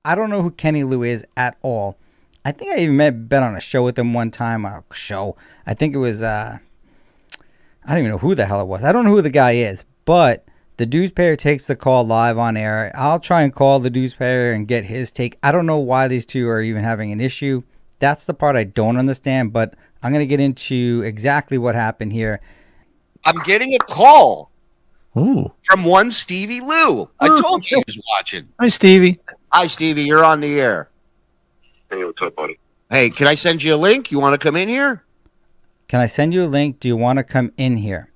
I don't know who Kenny Lou is at all. I think I even been on a show with him one time. A show. I think it was, I don't even know who the hell it was. I don't know who the guy is, but the dues payer takes the call live on air. I'll try and call the dues payer and get his take. I don't know why these two are even having an issue. That's the part I don't understand, but I'm going to get into exactly what happened here. I'm getting a call Ooh. from one Stevie Lou. I told you he was watching. Hi, Stevie. Hi, Stevie. You're on the air. Hey, what's up, buddy? Hey, can I send you a link? You want to come in here? Can I send you a link? Do you want to come in here?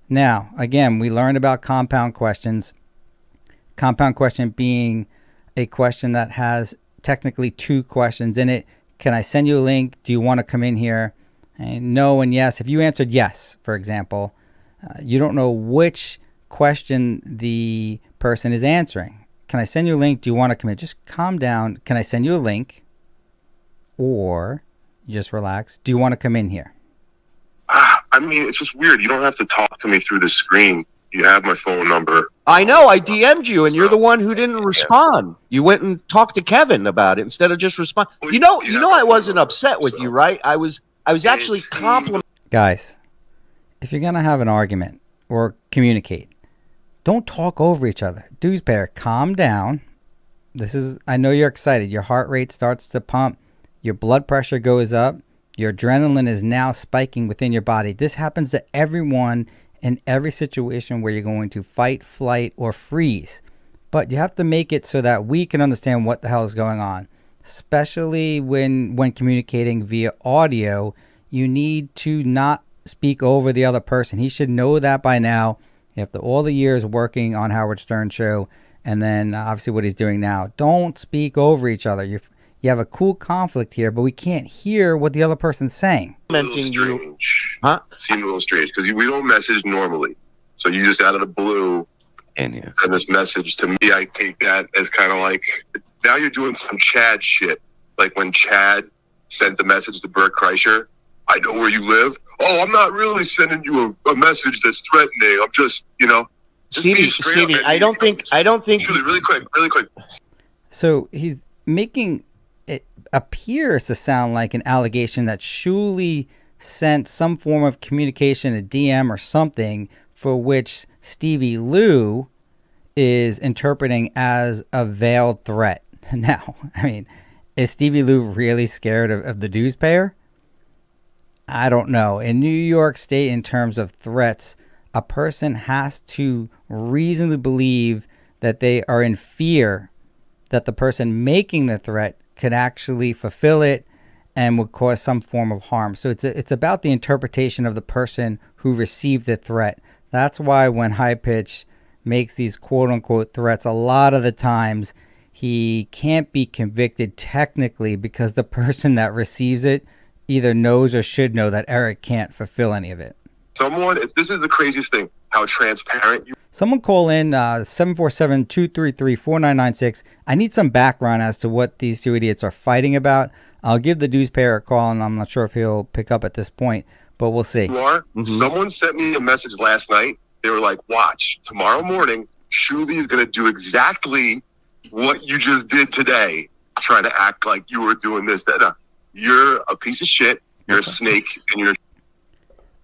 Now, again, we learned about compound questions. Compound question being a question that has technically two questions in it. Can I send you a link? Do you want to come in here? And no and yes. If you answered yes, for example, you don't know which question the person is answering. Can I send you a link? Do you want to come in? Just calm down. Can I send you a link? Or just relax. Do you want to come in here? I mean, it's just weird. You don't have to talk to me through the screen. You have my phone number. I know. I DM'd you, and you're the one who didn't respond. You went and talked to Kevin about it instead of just respond. You know, I wasn't upset with you, right? I was actually complimenting. Guys, if you're going to have an argument or communicate, don't talk over each other. Dues pair, calm down. I know you're excited. Your heart rate starts to pump. Your blood pressure goes up. Your adrenaline is now spiking within your body. This happens to everyone in every situation where you're going to fight, flight, or freeze. But you have to make it so that we can understand what the hell is going on. Especially when communicating via audio, you need to not speak over the other person. He should know that by now. After all the years working on Howard Stern show, and then obviously what he's doing now. Don't speak over each other. You have a cool conflict here, but we can't hear what the other person's saying. Strange. Huh? It seemed a little strange because we don't message normally. So you just out of the blue send this message to me. I take that as kind of like, now you're doing some Chad shit. Like when Chad sent the message to Bert Kreischer, I know where you live. Oh, I'm not really sending you a message that's threatening. I'm just, Stevie, I don't think. Really quick. So he's making it appears to sound like an allegation that Shuley sent some form of communication, a DM or something, for which Stevie Lou is interpreting as a veiled threat. Now, I mean, is Stevie Lou really scared of the dues payer? I don't know. In New York State, in terms of threats, a person has to reasonably believe that they are in fear that the person making the threat could actually fulfill it and would cause some form of harm. So it's about the interpretation of the person who received the threat. That's why when High Pitch makes these quote-unquote threats, a lot of the times he can't be convicted technically because the person that receives it either knows or should know that Eric can't fulfill any of it. This is the craziest thing, how transparent you. Someone call in 747-233-4996. I need some background as to what these two idiots are fighting about. I'll give the dues payer a call, and I'm not sure if he'll pick up at this point, but we'll see. Someone sent me a message last night. They were like, watch, tomorrow morning, Shuley is going to do exactly what you just did today, trying to act like you were doing this, that. You're a piece of shit. You're a snake, and you're...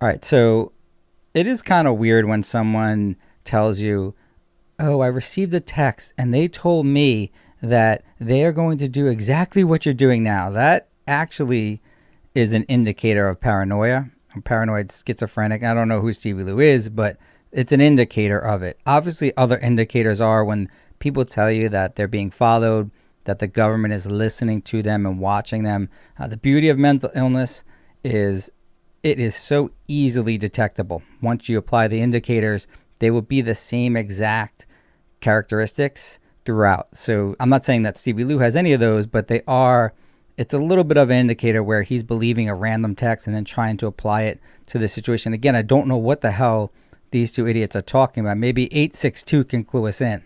All right, so it is kind of weird when someone tells you, oh, I received a text, and they told me that they are going to do exactly what you're doing now. That actually is an indicator of paranoia. I'm paranoid schizophrenic. I don't know who Stevie Lou is, but it's an indicator of it. Obviously, other indicators are when people tell you that they're being followed, that the government is listening to them and watching them. The beauty of mental illness is it is so easily detectable. Once you apply the indicators, they will be the same exact characteristics throughout. So I'm not saying that Stevie Lou has any of those, but it's a little bit of an indicator where he's believing a random text and then trying to apply it to the situation. Again, I don't know what the hell these two idiots are talking about. Maybe 862 can clue us in.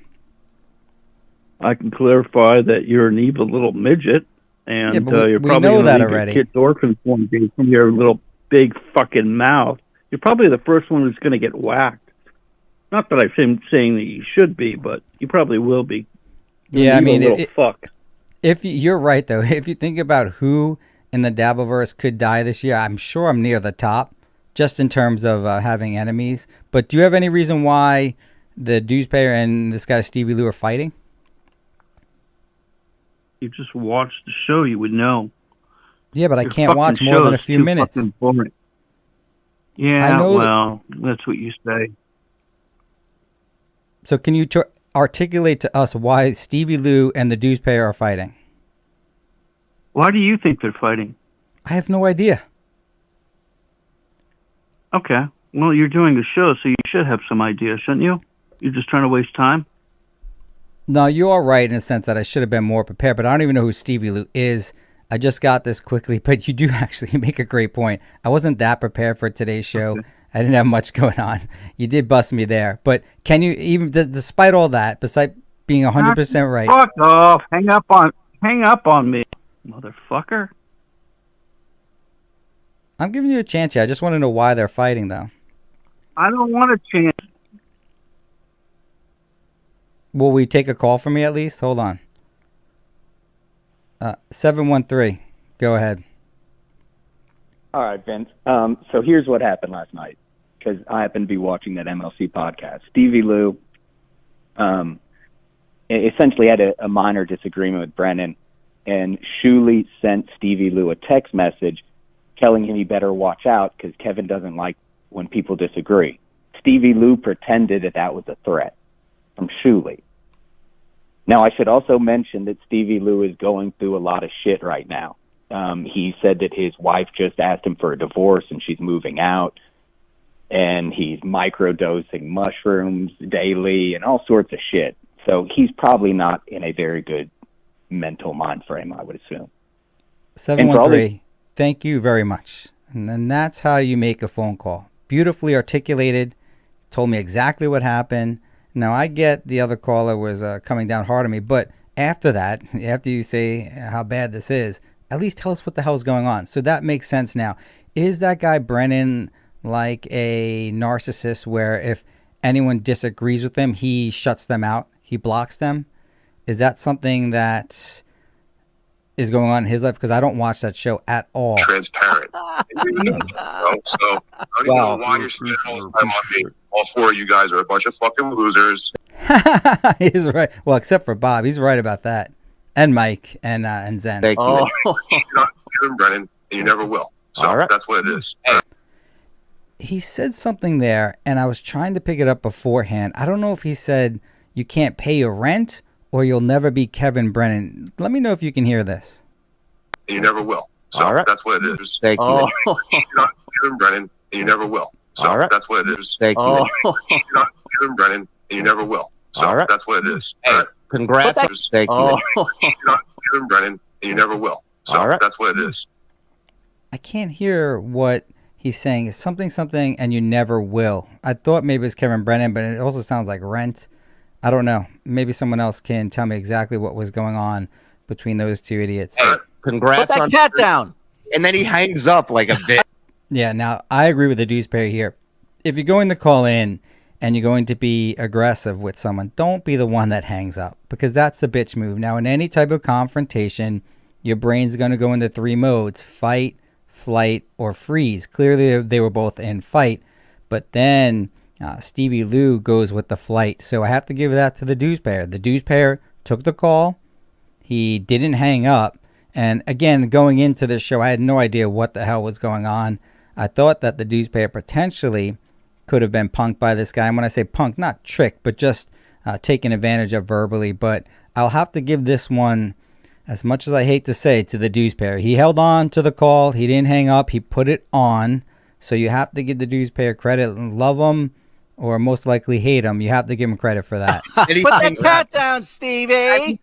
I can clarify that you're an evil little midget, and you're probably know that already. Get orphans one day from your little big fucking mouth. You're probably the first one who's going to get whacked. Not that I'm saying that you should be, but you probably will be. You're I mean, fuck. You're right, though. If you think about who in the Dabbleverse could die this year, I'm sure I'm near the top, just in terms of having enemies. But do you have any reason why the Dewspayer and this guy Stevie Lou are fighting? You just watched the show, you would know. Yeah, but I Your can't fucking watch more than a show's few too minutes. fucking boring. Yeah, I know well, that's what you say. So can you articulate to us why Stevie Lou and the Dewspayer are fighting? Why do you think they're fighting? I have no idea. Okay. Well, you're doing the show, so you should have some idea, shouldn't you? You're just trying to waste time? No, you are right in a sense that I should have been more prepared, but I don't even know who Stevie Lou is. I just got this quickly, but you do actually make a great point. I wasn't that prepared for today's show. Okay. I didn't have much going on. You did bust me there. But can you, even despite all that, besides being 100% right. Fuck off. Hang up on me, motherfucker. I'm giving you a chance here. I just want to know why they're fighting, though. I don't want a chance. Will we take a call from me at least? Hold on. 713. Go ahead. All right, Vince. So here's what happened last night, because I happened to be watching that MLC podcast. Stevie Lou essentially had a minor disagreement with Brennan, and Shuley sent Stevie Lou a text message telling him he better watch out because Kevin doesn't like when people disagree. Stevie Lou pretended that was a threat from Shuley. Now, I should also mention that Stevie Lou is going through a lot of shit right now. He said that his wife just asked him for a divorce and she's moving out, and he's microdosing mushrooms daily and all sorts of shit. So he's probably not in a very good mental mind frame, I would assume. 713, thank you very much. And then that's how you make a phone call. Beautifully articulated, told me exactly what happened. Now, I get the other caller was coming down hard on me, but after that, after you say how bad this is, at least tell us what the hell is going on. So that makes sense now. Is that guy Brennan like a narcissist where if anyone disagrees with him, he shuts them out, he blocks them? Is that something that is going on in his life? Because I don't watch that show at all. Transparent. So I don't even know why you're spending all this time on me. All four of you guys are a bunch of fucking losers. He's right. Well, except for Bob. He's right about that. And Mike and Zen. Thank you. You're not Kevin Brennan, and you never will. So that's what it is. He said something there, and I was trying to pick it up beforehand. I don't know if he said you can't pay your rent or you'll never be Kevin Brennan. Let me know if you can hear this. And you never will. So that's what it is. Thank you. You're not Kevin Brennan, and you never will. So that's what it is. Thank you. You're not Kevin Brennan, and you never will. So that's what it is. Congrats. Thank you. You're not Kevin Brennan, and you never will. So that's what it is. I can't hear what he's saying. It's something, and you never will. I thought maybe it's Kevin Brennan, but it also sounds like rent. I don't know. Maybe someone else can tell me exactly what was going on between those two idiots. Congrats Put that cat down. And then he hangs up like a bitch. Yeah, now I agree with the Dewsbury here. If you're going to call in and you're going to be aggressive with someone, don't be the one that hangs up, because that's the bitch move. Now, in any type of confrontation, your brain's going to go into three modes: fight, flight, or freeze. Clearly, they were both in fight, but then Stevie Lou goes with the flight. So I have to give that to the Dewsbury. The Dewsbury took the call. He didn't hang up. And again, going into this show, I had no idea what the hell was going on. I thought that the Dewsbury potentially could have been punked by this guy. And when I say punked, not tricked, but just taken advantage of verbally. But I'll have to give this one, as much as I hate to say, to the Dewsbury. He held on to the call. He didn't hang up. He put it on. So you have to give the Dewsbury credit. Love him or most likely hate him. You have to give him credit for that. Put that cat down, Stevie.